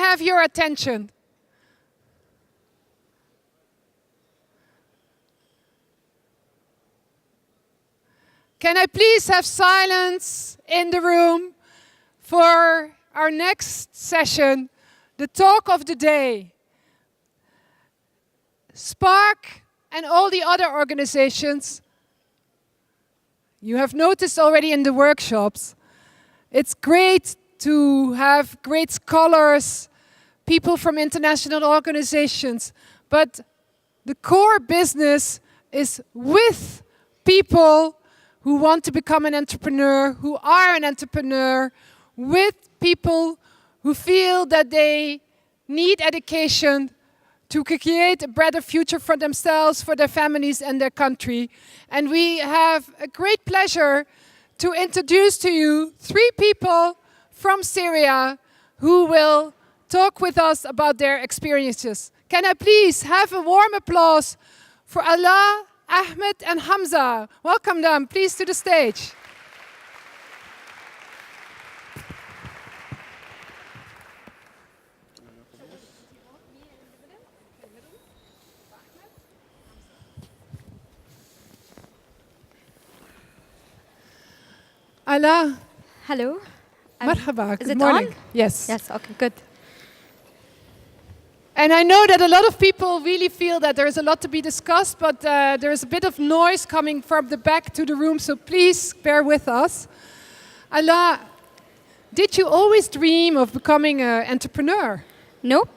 have your attention? Can I please have silence in the room for our next session, the talk of the day. Spark and all the other organizations, you have noticed already in the workshops, it's great to have great scholars, people from international organizations, but the core business is with people who want to become an entrepreneur, who are an entrepreneur, with people who feel that they need education to create a better future for themselves, for their families and their country. And we have a great pleasure to introduce to you 3 people from Syria who will talk with us about their experiences. Can I please have a warm applause for Allah, Ahmed and Hamza. Welcome them, please, to the stage. Allah. Hello. Marhaba. Is it morning. on? Yes. Yes, okay, good. And I know that a lot of people really feel that there is a lot to be discussed, but there is a bit of noise coming from the back to the room, so please bear with us. Allah, did you always dream of becoming an entrepreneur? Nope.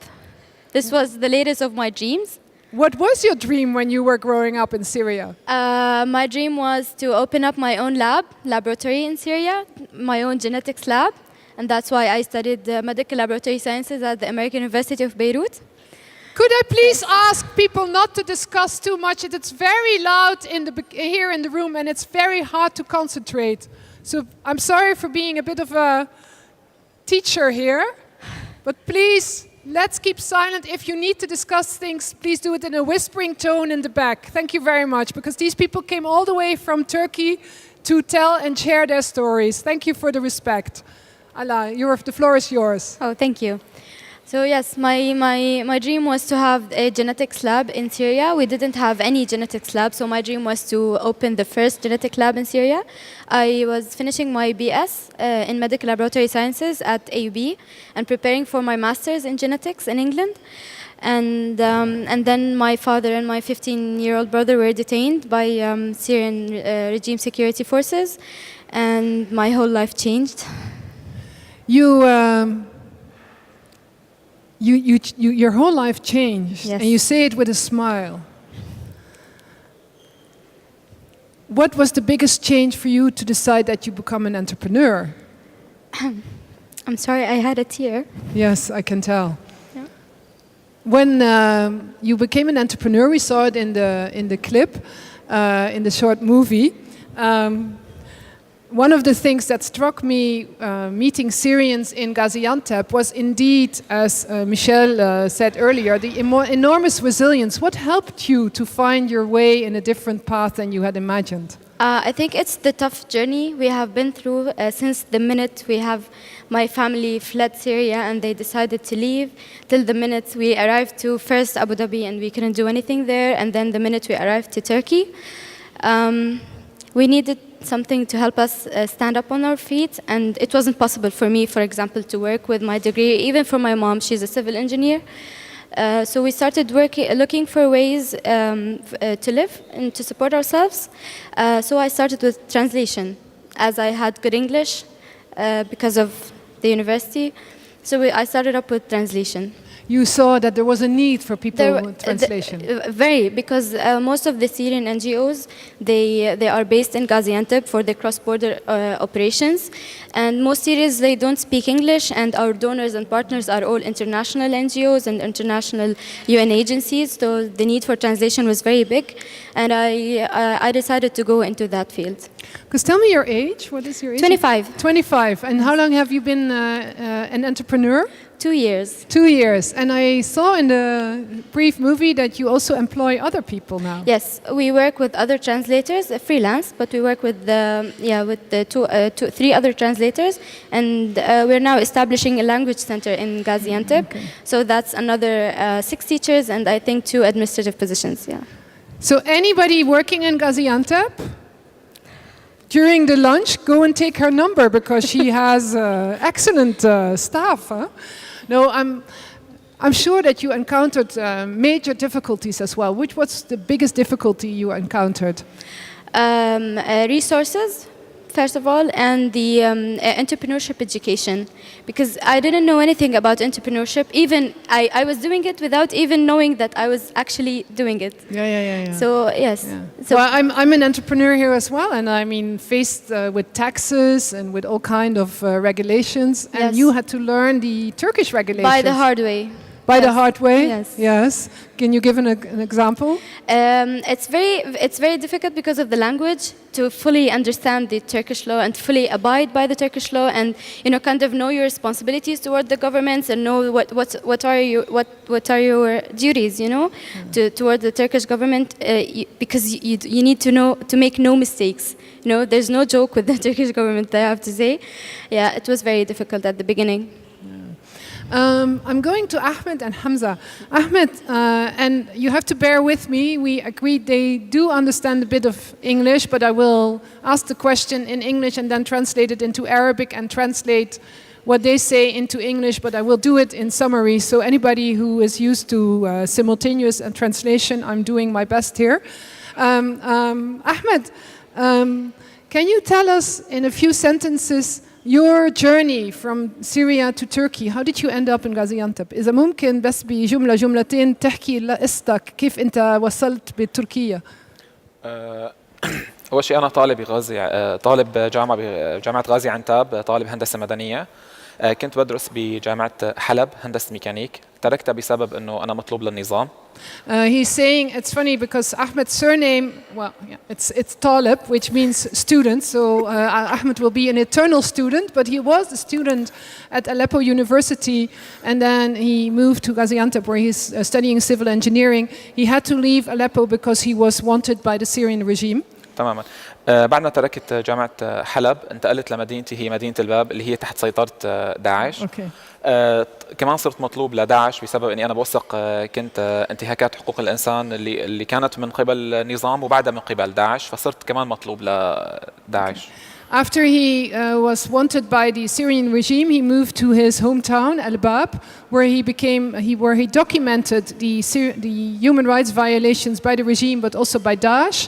This was the latest of my dreams. What was your dream when you were growing up in Syria? My dream was to open up my own laboratory in Syria, my own genetics lab, and that's why I studied medical laboratory sciences at the American University of Beirut. Could I please ask people not to discuss too much? It's very loud here in the room and it's very hard to concentrate. So I'm sorry for being a bit of a teacher here, but please, let's keep silent. If you need to discuss things, please do it in a whispering tone in the back. Thank you very much, because these people came all the way from Turkey to tell and share their stories. Thank you for the respect. Allah, the floor is yours. Oh, thank you. So yes, my dream was to have a genetics lab in Syria. We didn't have any genetics lab, so my dream was to open the first genetic lab in Syria. I was finishing my BS in medical laboratory sciences at AUB and preparing for my master's in genetics in England. And then my father and my 15-year-old brother were detained by Syrian regime security forces, and my whole life changed. Your whole life changed, yes. And you say it with a smile. What was the biggest change for you to decide that you become an entrepreneur? I'm sorry, I had a tear. Yes, I can tell. Yeah. When you became an entrepreneur, we saw it in the clip, in the short movie. One of the things that struck me meeting Syrians in Gaziantep was indeed, as Michelle said earlier, the enormous resilience. What helped you to find your way in a different path than you had imagined? I think it's the tough journey we have been through since the minute my family fled Syria and they decided to leave, till the minute we arrived to first Abu Dhabi and we couldn't do anything there, and then the minute we arrived to Turkey. We needed something to help us stand up on our feet, and it wasn't possible for me, for example, to work with my degree. Even for my mom, she's a civil engineer. So we started looking for ways to live and to support ourselves. So I started with translation, as I had good English because of the university. So I started up with translation. You saw that there was a need for people with translation. Very, because most of the Syrian NGOs, they are based in Gaziantep for the cross-border operations. And most Syrians, they don't speak English, and our donors and partners are all international NGOs and international UN agencies, so the need for translation was very big. And I decided to go into that field. Because tell me your age. What is your age? 25. 25. And how long have you been an entrepreneur? 2 years. 2 years. And I saw in the brief movie that you also employ other people now. Yes, we work with other translators, freelance, but we work with three other translators, and we're now establishing a language center in Gaziantep. Okay. So that's another 6 teachers and I think 2 administrative positions. Yeah. So anybody working in Gaziantep, during the lunch, go and take her number because she has excellent staff. Huh? No, I'm sure that you encountered major difficulties as well. Which was the biggest difficulty you encountered? Resources, first of all, and the entrepreneurship education, because I didn't know anything about entrepreneurship. Even I was doing it without even knowing that I was actually doing it. Yeah. So yes. Yeah. So well, I'm an entrepreneur here as well, and I mean faced with taxes and with all kind of regulations, and Yes. you had to learn the Turkish regulations by the hard way. By the Yes. hard way. Yes. Yes. Can you give an example? It's very difficult because of the language to fully understand the Turkish law and fully abide by the Turkish law, and kind of know your responsibilities toward the governments and know what are your duties, toward the Turkish government, because you need to know to make no mistakes. There's no joke with the Turkish government, I have to say. Yeah, it was very difficult at the beginning. I'm going to Ahmed and Hamza. Ahmed, and you have to bear with me. We agreed they do understand a bit of English, but I will ask the question in English and then translate it into Arabic and translate what they say into English, but I will do it in summary. So anybody who is used to simultaneous translation, I'm doing my best here. Ahmed, can you tell us in a few sentences your journey from Syria to Turkey? How did you end up in Gaziantep? إذا ممكن بس جملتين تحكي قصتك كيف أنت وصلت بتركيا؟ أول شيء أنا طالب طالب بجامعة غازي عنتاب، طالب هندسة مدنية. كنت بدرس بجامعة حلب هندسة ميكانيك، تركتها بسبب إنه أنا مطلوب للنظام. He's saying it's funny because Ahmed's surname, well, yeah, it's Talib, which means student. So Ahmed will be an eternal student, but he was a student at Aleppo University, and then he moved to Gaziantep, where he's studying civil engineering. He had to leave Aleppo because he was wanted by the Syrian regime. تماما. بعد ما تركت جامعة حلب انتقلت لمدينتي، هي مدينة الباب اللي هي تحت سيطرة داعش. Okay. كمان صرت مطلوب لداعش بسبب اني انا بوثق كنت انتهاكات حقوق الانسان اللي كانت من قبل النظام وبعدها من قبل داعش، فصرت كمان مطلوب لداعش. After he was wanted by the Syrian regime, he moved to his hometown, Al-Bab, where he documented the human rights violations by the regime, but also by Daesh,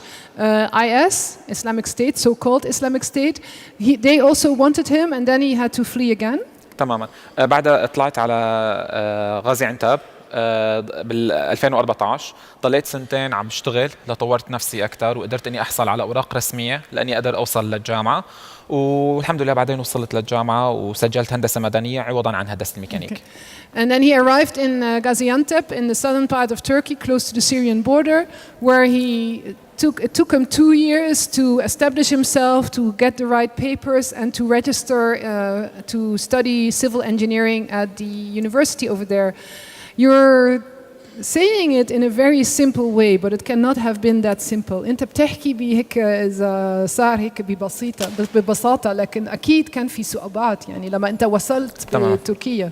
IS, Islamic State, so-called Islamic State. They also wanted him, and then he had to flee again. تماما. بعدها طلعت على غازي عنتاب بال 2014. ضليت سنتين عم بشتغل لطورت نفسي اكثر وقدرت اني احصل على اوراق رسميه لاني اقدر اوصل للجامعه، والحمد لله بعدين وصلت للجامعه وسجلت هندسه مدنيه عوضا عن هندسه الميكانيك. Okay. And then he arrived in Gaziantep in the southern part of Turkey, close to the Syrian border, where it took him 2 years to establish himself, to get the right papers, and to register to study civil engineering at the university over there. You're saying it in a very simple way, but it cannot have been that simple. أنت بتحكي بهيك إذا صار هيك ببساطة، لكن أكيد كان في صعوبات يعني لما أنت وصلت بتركيا.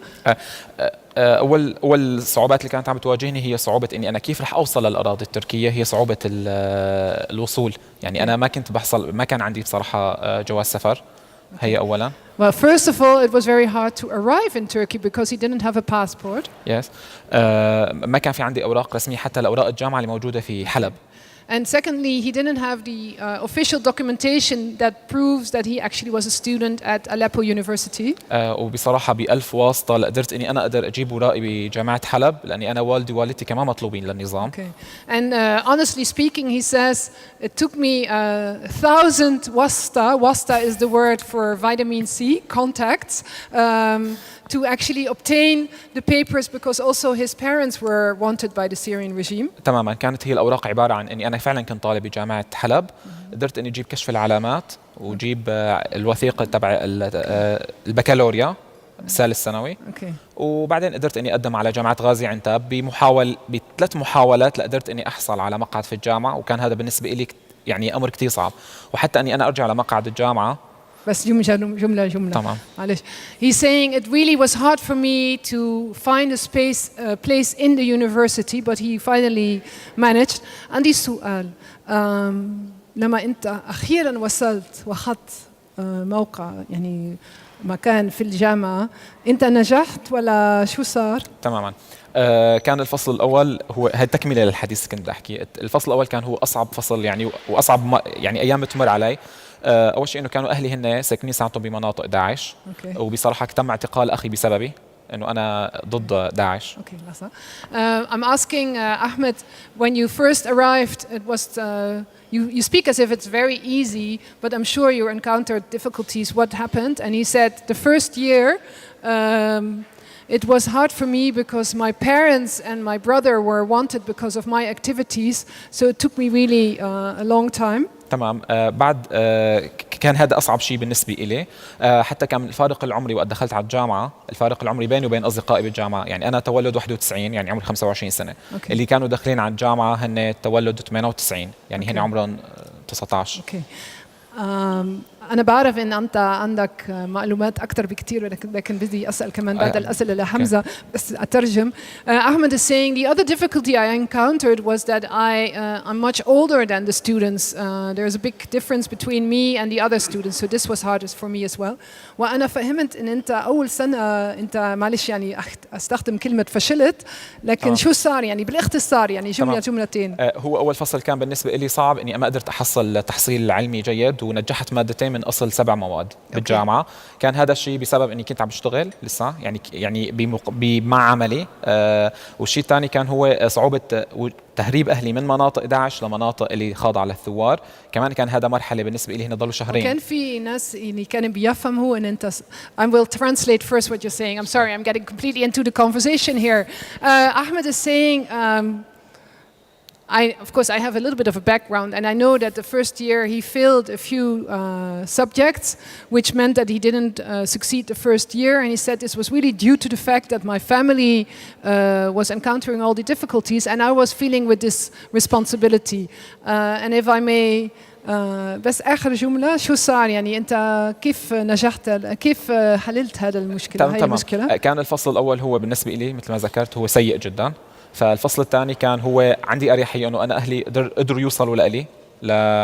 أول صعوبات اللي كانت عم تواجهني هي صعوبة إني أنا كيف رح أوصل للأراضي التركية، هي صعوبة الوصول. يعني أنا ما كان عندي بصراحة جواز سفر. هي أولاً. Well, first of all, it was very hard to arrive in Turkey because he didn't have a passport. Yes. ما كان في عندي أوراق رسمية حتى لأوراق الجامعة اللي موجودة في حلب. And secondly, he didn't have the official documentation that proves that he actually was a student at Aleppo University. وبصراحة بألف واسطة قدرت إني أنا أقدر أجيب ورائي بجامعة حلب لأني أنا والدي ووالدتي كمان مطلوبين للنظام. Okay. And honestly speaking, he says, it took me 1,000 wasta. Wasta is the word for vitamin C, contacts, to actually obtain the papers because also his parents were wanted by the Syrian regime. تماما، كانت هي الأوراق عبارة عن إني أنا فعلا كنت طالب بجامعة حلب. قدرت إني أجيب كشف العلامات وجيب الوثيقة تبع البكالوريا الثالث ثانوي. وبعدين قدرت اني اقدم على جامعه غازي عنتاب بثلاث محاولات لقدرت اني احصل على مقعد في الجامعه، وكان هذا بالنسبه لي يعني امر كثير صعب، وحتى اني انا ارجع لمقعد الجامعه. بس جمله تمام. معلش. He's saying it really was hard for me to find a place in the university, but he finally managed. عندي سؤال. لما انت اخيرا وصلت واخذت موقع يعني مكان في الجامعة، أنت نجحت ولا شو صار؟ تماما. كان الفصل الأول هو هي تكملة للحديث كنت أحكي. الفصل الأول كان هو أصعب فصل يعني، وأصعب يعني أيام بتمر علي. أول شيء إنه كانوا أهلي هن ساكنين ساعتهم بمناطق داعش. وبصراحة تم اعتقال أخي بسببي إنه أنا ضد داعش. لحظة. I'm asking Ahmed, when you first arrived, it was you speak as if it's very easy, but I'm sure you encountered difficulties. What happened? And he said the first year it was hard for me because my parents and my brother were wanted because of my activities, so it took me really a long time. تمام. بعد كان هذا أصعب شيء بالنسبة إلي. حتى كان الفارق العمري وقت دخلت على الجامعة، الفارق العمري بيني وبين أصدقائي بالجامعة، يعني أنا تولد 91 يعني عمري 25 سنة. اللي كانوا داخلين على الجامعة هن تولد 98 يعني هن عمرهم 19. أنا بعرف إن أنت عندك معلومات أكثر بكتير، لكن بدي أسأل كمان بعد الأسئلة لحمزة بس أترجم. Ahmed is saying the other difficulty I encountered was that I'm much older than the students. There's a big difference between me and the other students, so this was hardest for me as well. وأنا فهمت إن أنت أول سنة أنت معلش يعني أستخدم كلمة فشلت، لكن شو صار يعني بالاختصار يعني جملتين. هو أول فصل كان بالنسبة لي صعب، إني ما قدرت أحصل تحصيل علمي جيد، ونجحت مادتين من أصل 7 مواد بالجامعة. كان هذا الشيء بسبب إني كنت عم بشتغل لسه يعني مع عملي. والشيء الثاني كان هو صعوبة تهريب أهلي من مناطق داعش لمناطق اللي خاضعة للثوار. كمان كان هذا مرحلة بالنسبة لي هنا ضلوا شهرين. وكان في ناس اللي كانوا بيفهموا إن أنت I will translate first what you're saying. I'm sorry, I'm getting completely into the conversation here. Ahmed is saying of course, I have a little bit of a background, and I know that the first year he failed a few subjects, which meant that he didn't succeed the first year. And he said this was really due to the fact that my family was encountering all the difficulties, and I was feeling with this responsibility. And if I may, بس آخر جملة شو صار يعني أنت كيف نجحت كيف حللت هذا المشكلة؟ هاي المشكلة. كان الفصل الأول هو بالنسبة لي مثل ما ذكرت هو سيء جدا. فالفصل الثاني كان هو عندي أريحية إنه أنا أهلي قدروا يوصلوا لإلي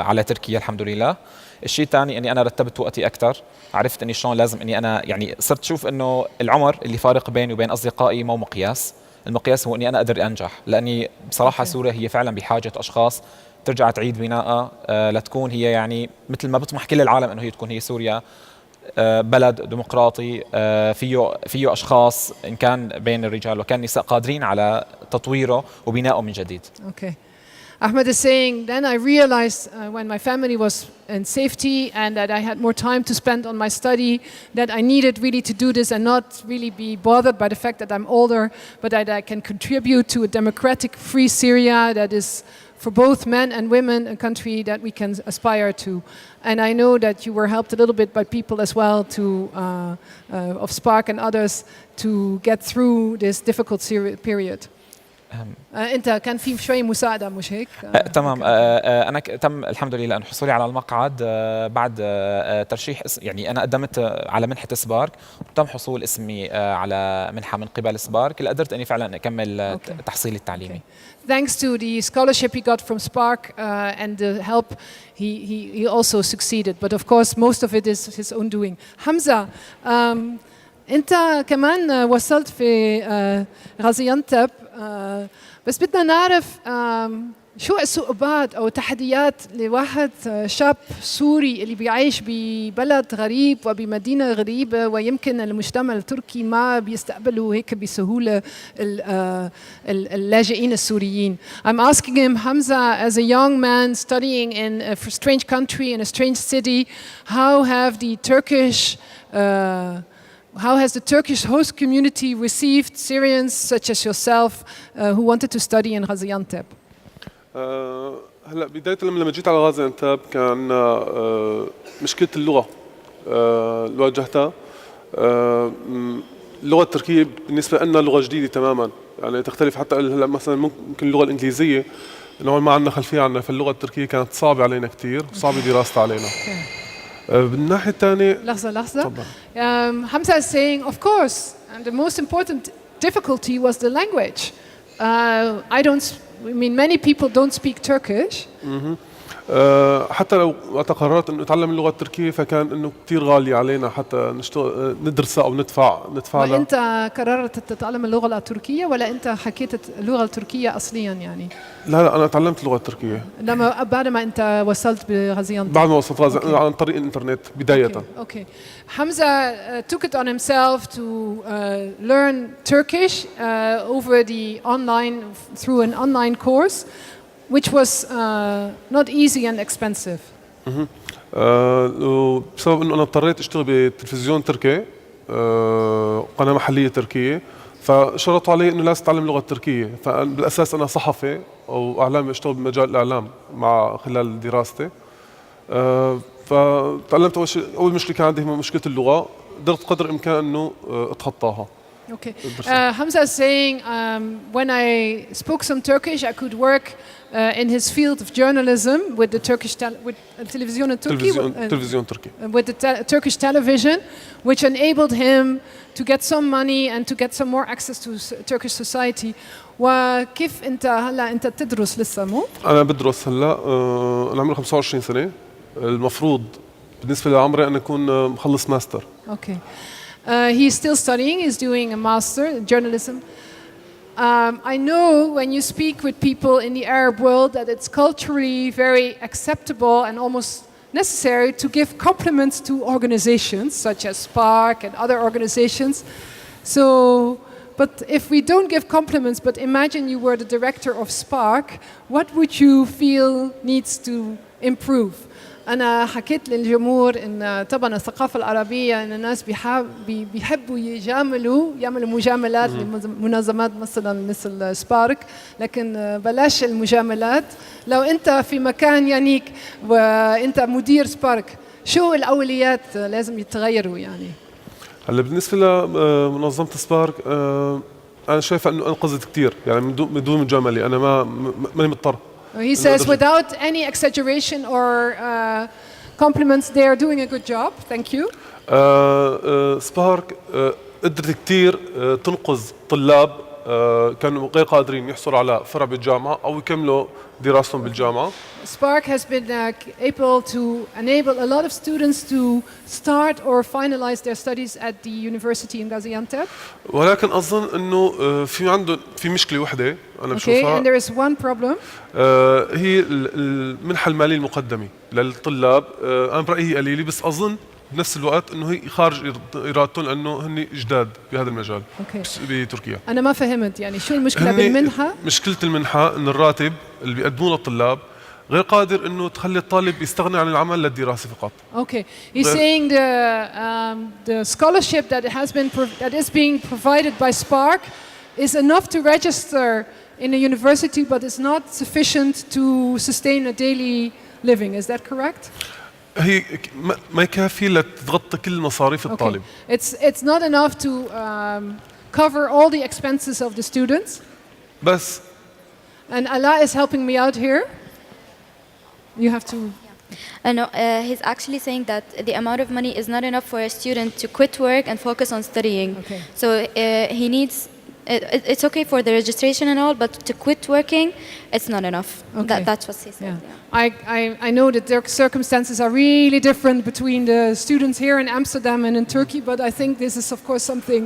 على تركيا الحمد لله. الشيء الثاني إني أنا رتبت وقتي أكثر، عرفت إني شلون لازم إني أنا يعني صرت شوف إنه العمر اللي فارق بيني وبين أصدقائي مو مقياس. المقياس هو إني أنا أقدر أنجح، لأني بصراحة سوريا هي فعلا بحاجة أشخاص ترجع تعيد بناءها لتكون هي يعني مثل ما بطمح كل العالم إنه هي تكون هي سوريا بلد ديمقراطي فيه أشخاص إن كان بين الرجال وكان النساء قادرين على تطويره وبنائه من جديد. Okay. Ahmed is saying, then I realized when my family was in safety and that I had more time to spend on my study, that I needed really to do this and not really be bothered by the fact that I'm older, but that I can contribute to a democratic, free Syria that is for both men and women, a country that we can aspire to. And I know that you were helped a little bit by people as well of Spark and others to get through this difficult period. أنت كان في شوي مساعدة مش هيك؟ تمام. أنا تم الحمد لله أن حصولي على المقعد بعد ترشيح يعني أنا قدمت على منحة سبارك وتم حصول اسمي على منحة من قبل سبارك اللي قدرت أني فعلا أكمل تحصيلي التعليمي. Thanks to the scholarship he got from Spark and the help, he also succeeded. But of course, most of it is his own doing. Hamza, أنت كمان وصلت في غازيانتب، بس بدنا نعرف شو الصعوبات أو تحديات لواحد شاب سوري اللي بيعيش ببلد غريب وبمدينة غريبة ويمكن المجتمع التركي ما بيستقبلوا هيك بسهولة اللاجئين السوريين. I'm asking him, Hamza, as a young man studying in a strange country in a strange city, how have the Turkish how has the Turkish host community received Syrians such as yourself who wanted to study in Gaziantep? هلا بداية لما جيت على غازيانتاب كان عندنا مشكلة اللغة اللي واجهتها. اللغة التركية بالنسبة لنا لغة جديدة تماما، يعني تختلف حتى هلا مثلا ممكن اللغة الإنجليزية إنه ما عندنا خلفية عنها، فاللغة التركية كانت صعبة علينا كثير وصعبة دراستها علينا. بالناحية الثانية لحظة. Hamza is saying, of course, and the most important difficulty was the language. Many people don't speak Turkish. حتى لو وقت قررت انه اتعلم اللغه التركيه فكان انه كثير غالي علينا حتى ندرسها او ندفع لها. وانت قررت تتعلم اللغه التركيه ولا انت حكيت اللغه التركيه اصليا يعني؟ لا انا تعلمت اللغه التركيه بعد ما انت وصلت بغازيانتب. بعد ما وصلت غازيانتب عن طريق الانترنت بدايه. Okay. Hamza took it on himself to learn Turkish over the online through an online course, which was not easy and expensive. بسبب انه انا اضطريت اشتغل بتلفزيون تركي، قناه محليه تركيه، فشرطوا علي انه لازم اتعلم اللغه التركيه، فبالاساس انا صحفي او اعلامي اشتغل بمجال الاعلام مع خلال دراستي. فتعلمت اول مشكله كان عندي مشكله اللغه، قدرت قدر الامكان انه اتخطاها. Okay. Hamza is saying, when I spoke some Turkish, I could work in his field of journalism with the Turkish television in Turkey, with the Turkish television, which enabled him to get some money and to get some more access to Turkish society. وكيف أنت هلا أنت تدرس لسه مو؟ أنا بدرس هلا، أنا عمري 25 سنة، المفروض بالنسبة لعمري أنا أكون مخلص ماستر. Okay. He's still studying. He's doing a master in journalism. I know when you speak with people in the Arab world that it's culturally very acceptable and almost necessary to give compliments to organizations such as Spark and other organizations. So, but if we don't give compliments, but imagine you were the director of Spark, what would you feel needs to improve? أنا حكيت للجمهور إن طبعاً الثقافة العربية إن الناس بيحبوا يعملوا مجاملات لمنظمات مثل سبارك، لكن بلاش المجاملات. لو أنت في مكان يانيك وأنت مدير سبارك، شو الأولويات لازم يتغيروا يعني؟ هلا بالنسبة لمنظمة سبارك أنا شايف إنه أنقذت كثير يعني من دون مجاملة، أنا ماني مضطر. He says without any exaggeration or compliments, they are doing a good job. Thank you. سبارك قدرت كثير تنقذ طلاب كانوا غير قادرين يحصلوا على فرع بالجامعة أو يكملوا دراستهم بالجامعة. Spark has been able to enable a lot of students to start or finalize their studies at the university in Gaziantep. ولكن أظن إنه في مشكلة وحدة أنا بشوفها. And there is one problem. هي المنحة المالية المقدمة للطلاب. أنا برأيي قليلة، بس أظن بنفس الوقت انه هي خارج ارادتهم لانه هن جداد بهذا المجال بتركيا. انا ما فهمت يعني شو المشكله بالمنحه؟ مشكله المنحه ان الراتب اللي بيقدموه للطلاب غير قادر انه تخلي الطالب يستغني عن العمل للدراسه فقط. Okay. He's saying the scholarship that is being provided by Spark is enough to register in a university, but it's not sufficient to sustain a daily living. Is that correct? هي ما يكفي لتغطي كل مصاريف الطالب. It's not enough to cover all the expenses of the students. بس. And Allah is helping me out here. You have to. No, he's actually saying that the amount of money is not enough for a student to quit work and focus on studying. Okay. So he needs. It's okay for the registration and all, but to quit working, it's not enough. Okay. That's what he said. Yeah. I know that their circumstances are really different between the students here in Amsterdam and in Turkey, but I think this is of course something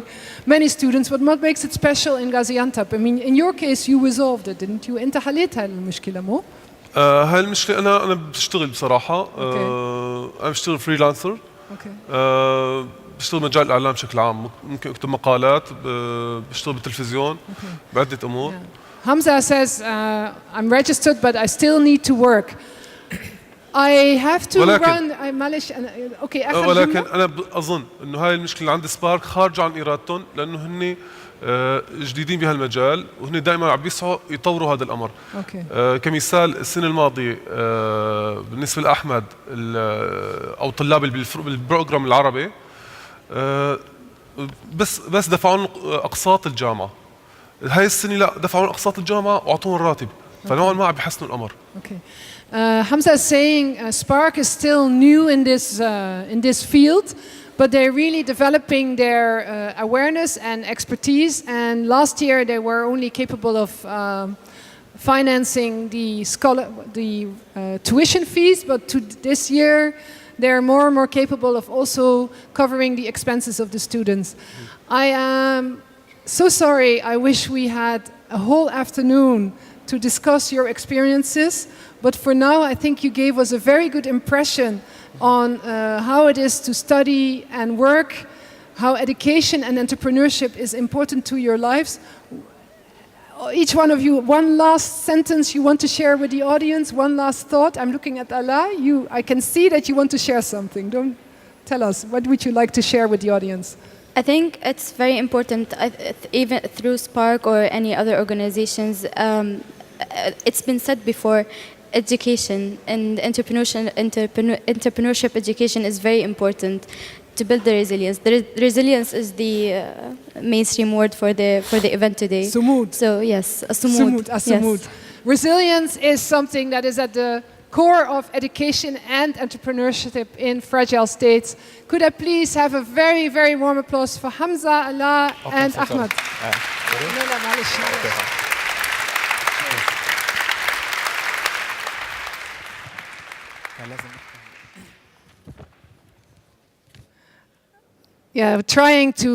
many students, but what makes it special in Gaziantep? I mean, in your case you resolved it, didn't you? أنت حليت هاي المشكلة مو؟ هاي المشكلة أنا بشتغل بصراحة. أنا بشتغل فريلانسر. بشتغل مجال الإعلام بشكل عام، ممكن أكتب مقالات، بشتغل بالتلفزيون بعدة أمور. Hamza says, I'm registered but I still need to work. I have to ولكن- run. معلش اوكي اخر ولكن جملة. انا اظن انه هاي المشكله اللي عند سبارك خارجه عن ارادتهم، لانه هن جديدين بهالمجال وهن دائما عم بيسعوا يطوروا هذا الامر. اوكي. كمثال السنه الماضيه بالنسبه لاحمد او طلاب اللي بالبروجرام العربي بس دفعوا لهم اقساط الجامعه. هاي السنه لا، دفعوا لهم اقساط الجامعه واعطوهم الراتب، فنوعا ما عم بيحسنوا الامر. Okay. Hamza is saying Spark is still new in this field, but they're really developing their awareness and expertise. And last year they were only capable of financing the tuition fees, but this year they're more and more capable of also covering the expenses of the students. I am so sorry. I wish we had a whole afternoon to discuss your experiences, but for now I think you gave us a very good impression on how it is to study and work, how education and entrepreneurship is important to your lives. Each one of you, one last sentence you want to share with the audience, one last thought. I'm looking at Allah. I can see that you want to share something. Don't tell us. What would you like to share with the audience? I think it's very important, even through Spark or any other organizations. It's been said before, education and entrepreneurship education is very important to build the resilience. The resilience is the mainstream word for the event today. Sumud. So yes, sumud. Sumud. Resilience is something that is at the core of education and entrepreneurship in fragile states. Could I please have a very, very warm applause for Hamza, Allah, and Ahmed? No, معلش. Yeah, trying to